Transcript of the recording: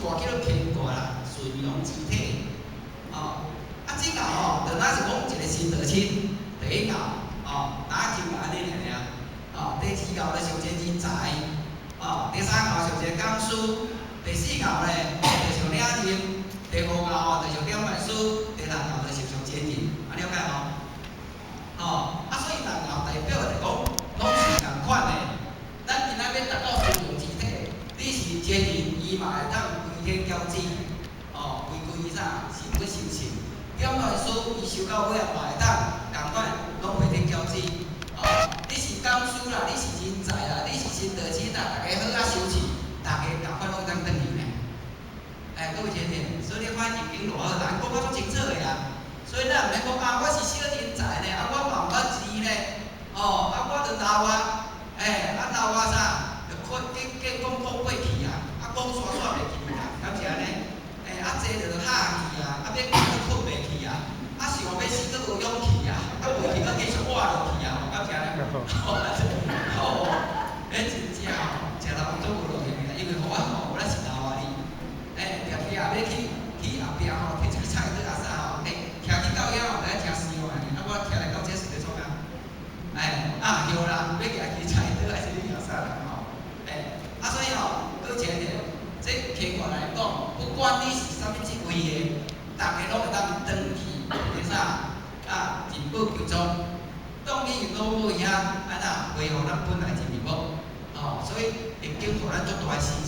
卦叫做乾卦啦，顺阳之体。哦，这个哦，就咱是讲一个新德亲，第一爻哦，打就安尼尔。哦，第二爻咧上这之财。哦，第三爻上这刚书。第四爻咧就上领人。第五爻哦，就上点卖书。第六爻就是上节人，安了解无？哦，所以六爻代表就讲，拢是共款的。咱今仔要达到顺用之体，你是节人，伊嘛会当规天交旨，哦，规啥是不守信。点卖书，伊收到尾啊嘛会当共款，拢回天交旨。哦，你是刚书啦，你是人才啦，你是新德亲啦，大家好啊收起，大家共款拢当等于呢。各位姐姐，所以你看已经偌好，人讲啊足清楚的啊。所以咱毋免讲啊，我是小人才呢，啊我嘛毋捌字呢，哦，啊我着老啊，老啊啥，着计讲过去啊，讲煞袂去啊，敢是安尼？坐着哈去啊，要困袂去啊，想要死佫无勇气啊，袂去佫继续活落去啊，敢是安尼？哦，真正哦，食老做无落去啊，因为我我是老啊哩，定去啊要去后壁吼，摕一支菜刀啊啥吼，徛去到遐吼，来徛死我安尼，我徛来到这是咧创啊？有啦，要徛去菜刀还是你徛啥啦吼？所以吼，搁一个点，这乾卦来讲，不管你是啥物职位的，大家拢会当转去，啥人保求忠，当你老母遐，安那维护咱本来之面目，所以会经互咱足大的时